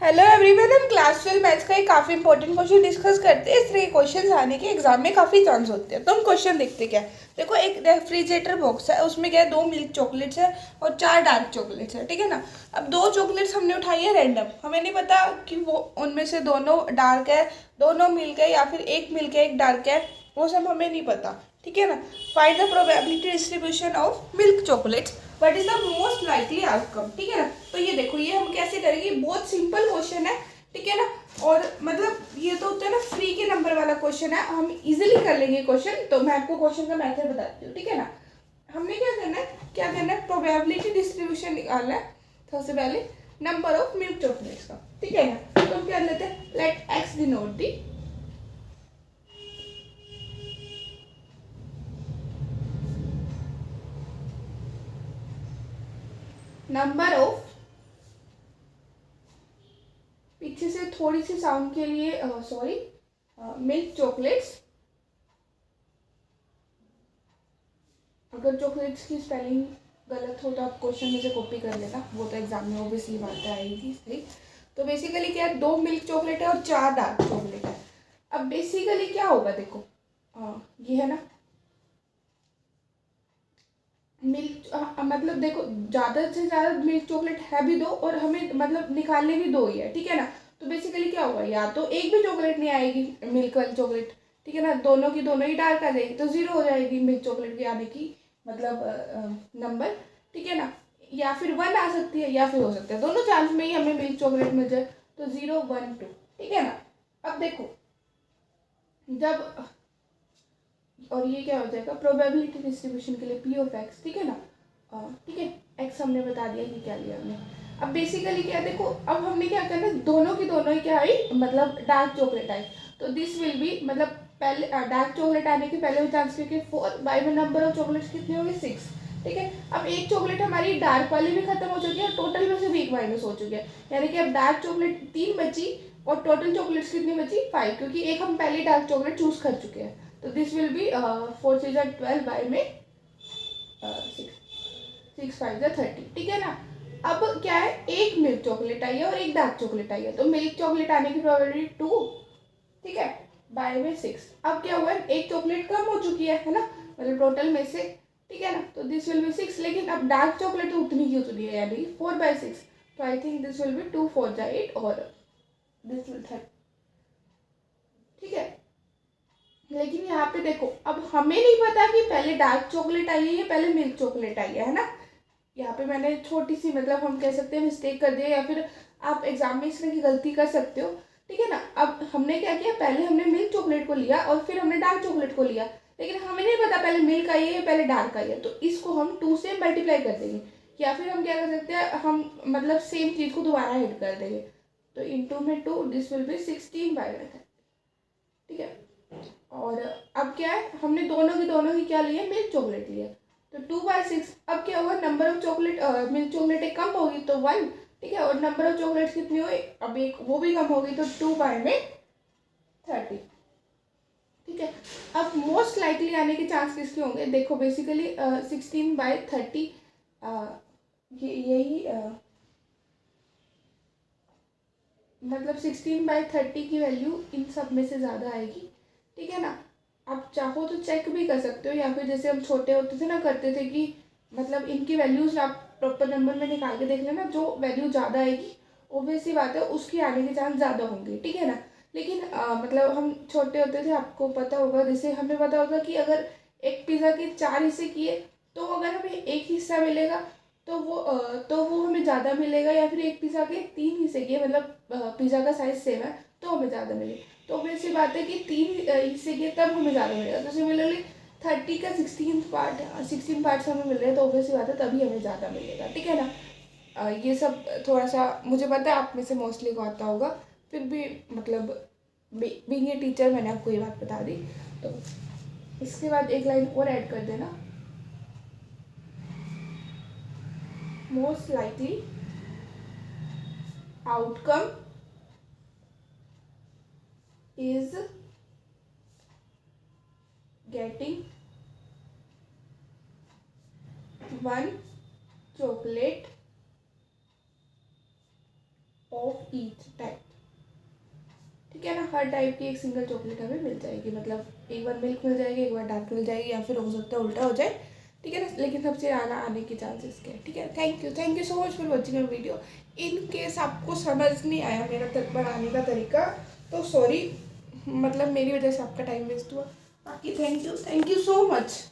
Hello everyone, हम class 12 maths का एक काफ़ी इंपॉर्टेंट क्वेश्चन डिस्कस करते हैं। इस तरह के क्वेश्चन आने के एग्जाम में काफ़ी चांस होते हैं। तो हम क्वेश्चन देखते क्या है। देखो, एक रेफ्रिजरेटर बॉक्स है, उसमें क्या है, 2 मिल्क चॉकलेट्स है और 4 डार्क चॉकलेट्स है, ठीक है ना। अब 2 चॉकलेट्स हमने उठाई है रैंडम, हमें नहीं पता कि वो उनमें से दोनों डार्क है, दोनों मिल्क है, या फिर एक मिल्क है एक डार्क है, वो सब हमें नहीं पता, ठीक है ना। Find the probability distribution of milk chocolates, what is the most likely outcome, ठीक है ना। तो ये देखो, ये हम कैसे करेंगे, बहुत सिंपल क्वेश्चन है, ठीक है ना। और मतलब ये तो होता है ना फ्री के नंबर वाला क्वेश्चन है, हम इजीली कर लेंगे क्वेश्चन। तो मैं आपको क्वेश्चन का मेथड बताती हूँ, ठीक है ना। हमने क्या करना है, प्रोबेबिलिटी डिस्ट्रीब्यूशन निकालना है। सबसे पहले नंबर ऑफ मिल्क चॉकलेट्स का, ठीक है ना। तो हम क्या लेते हैं, let X denote the number of, पीछे से थोड़ी सी साउंड के लिए सॉरी, मिल्क चॉकलेट्स। अगर चॉकलेट्स की स्पेलिंग गलत हो तो आप क्वेश्चन में से कॉपी कर लेना, वो तो एग्जाम में ऑब्वियसली बात आएगी, सही। तो बेसिकली क्या है, 2 मिल्क चॉकलेट है और 4 डार्क चॉकलेट है। अब बेसिकली क्या होगा, देखो ये है ना मिल्क, मतलब देखो, ज़्यादा से ज़्यादा मिल्क चॉकलेट है भी दो और हमें मतलब निकालने भी दो ही है, ठीक है ना। तो बेसिकली क्या होगा, या तो एक भी चॉकलेट नहीं आएगी मिल्क वाली चॉकलेट, ठीक है ना, दोनों की दोनों ही डार्क आ जाएगी, तो जीरो हो जाएगी मिल्क चॉकलेट की आने की मतलब नंबर, ठीक है ना। या फिर 1 आ सकती है, या फिर हो सकता है दोनों चांस में ही हमें मिल्क चॉकलेट मिल जाए, तो 0 1 2, ठीक है ना। अब देखो, जब, और ये क्या हो जाएगा प्रोबेबिलिटी डिस्ट्रीब्यूशन के लिए पी ऑफ एक्स, ठीक है ना। ठीक है, एक्स हमने बता दिया कि क्या लिया हमने। अब बेसिकली क्या, देखो अब हमने क्या करना है, दोनों की दोनों ही क्या आई, मतलब डार्क चॉकलेट आई। तो दिस विल बी, मतलब पहले डार्क चॉकलेट आने के पहले चांस, क्योंकि 4 बाई में नंबर ऑफ चॉकलेट्स कितनी होगी 6, ठीक है। अब एक चॉकलेट हमारी डार्क वाली भी खत्म हो चुकी है और टोटल में से भी एक माइनस हो चुकी है, यानी कि अब डार्क चॉकलेट 3 बची और टोटल चॉकलेट्स कितनी बची 5, क्योंकि एक हम पहले डार्क चॉकलेट चूज कर चुके हैं। तो दिस विल बी 4 से 12 बाय में 6 5 30, ठीक है ना। अब क्या है, एक मिल्क चॉकलेट आई है और एक डार्क चॉकलेट आई है, तो मिल्क चॉकलेट आने की प्रोबेबिलिटी 2, ठीक है, बाय में 6। अब क्या हुआ है, एक चॉकलेट कम हो चुकी है ना, मतलब टोटल में से, ठीक है ना। तो दिस विल बी 6, लेकिन अब डार्क चॉकलेट तो उतनी ही उतनी है, यानी 4/6। तो I think this will be 2 4 8 और दिस विल 30, ठीक है। लेकिन यहाँ पे देखो, अब हमें नहीं पता कि पहले डार्क चॉकलेट आई है या पहले मिल्क चॉकलेट आई है ना। यहाँ पे मैंने छोटी सी, मतलब हम कह सकते हैं मिस्टेक कर दिया, या फिर आप एग्जाम में इस तरह की गलती कर सकते हो, ठीक है ना। अब हमने क्या किया, पहले हमने मिल्क चॉकलेट को लिया और फिर हमने डार्क चॉकलेट को लिया, लेकिन हमें नहीं पता पहले मिल्क आई है या पहले डार्क आई है, तो इसको हम 2 से मल्टीप्लाई कर देंगे। या फिर हम क्या कर सकते हैं, हम मतलब सेम चीज़ को दोबारा हिट कर देंगे। तो इंटू में 2, दिस विल बी 16/30, ठीक है। और अब क्या है, हमने दोनों की क्या लिया, मिल्क चॉकलेट लिया, तो 2/6। अब क्या होगा, number of chocolate, milk chocolate एक कम होगी तो 1, ठीक है, और नंबर ऑफ चॉकलेट्स कितनी हुई, अब एक वो भी कम होगी, तो 2/30, ठीक है। अब मोस्ट लाइकली आने के चांस किसके होंगे, देखो बेसिकली 16/30, ये यही मतलब 16/30 की वैल्यू इन सब में से ज़्यादा आएगी, ठीक है ना। आप चाहो तो चेक भी कर सकते हो, या फिर जैसे हम छोटे होते थे ना, करते थे कि मतलब इनकी वैल्यूज आप प्रॉपर नंबर में निकाल के देख लेना, जो वैल्यू ज़्यादा आएगी ऑब्वियस सी बात है उसकी आने के चांस ज़्यादा होंगे, ठीक है ना। लेकिन मतलब हम छोटे होते थे, आपको पता होगा, जैसे हमें पता होगा कि अगर एक पिज़्ज़ा के 4 हिस्से किए, तो अगर हमें एक हिस्सा मिलेगा तो वो हमें ज़्यादा मिलेगा, या फिर एक पिज़्ज़ा के 3 हिस्से किए, मतलब पिज़्ज़ा का साइज़ सेम है तो हमें ज़्यादा मिलेगा। तो ऑब्वियसली बात है कि 3 हिस्से किए तब हमें ज़्यादा मिलेगा। तो सिमिलरली 30 का 16 पार्ट्स हमें मिल रहे हैं, तो ऑब्वियसली बात है तभी हमें ज़्यादा मिलेगा, ठीक है ना। ये सब थोड़ा सा मुझे पता है आप में से मोस्टली को आता होगा, फिर भी मतलब बीइंग ए टीचर मैंने आपको ये बात बता दी। तो इसके बाद एक लाइन और ऐड कर देना, most likely outcome is getting 1 chocolate of each type, ठीक है ना। हर टाइप की एक सिंगल चॉकलेट हमें मिल जाएगी, मतलब एक बार मिल्क मिल जाएगी, एक बार डार्क मिल जाएगी, या फिर हो सकता है उल्टा हो जाए, ठीक है ना। लेकिन सबसे आने के चांसेस क्या है, ठीक है। Thank you so much for watching my video. In case आपको समझ नहीं आया मेरा बनाने का तरीका तो सॉरी, मतलब मेरी वजह से आपका टाइम वेस्ट हुआ। बाकी थैंक यू सो मच।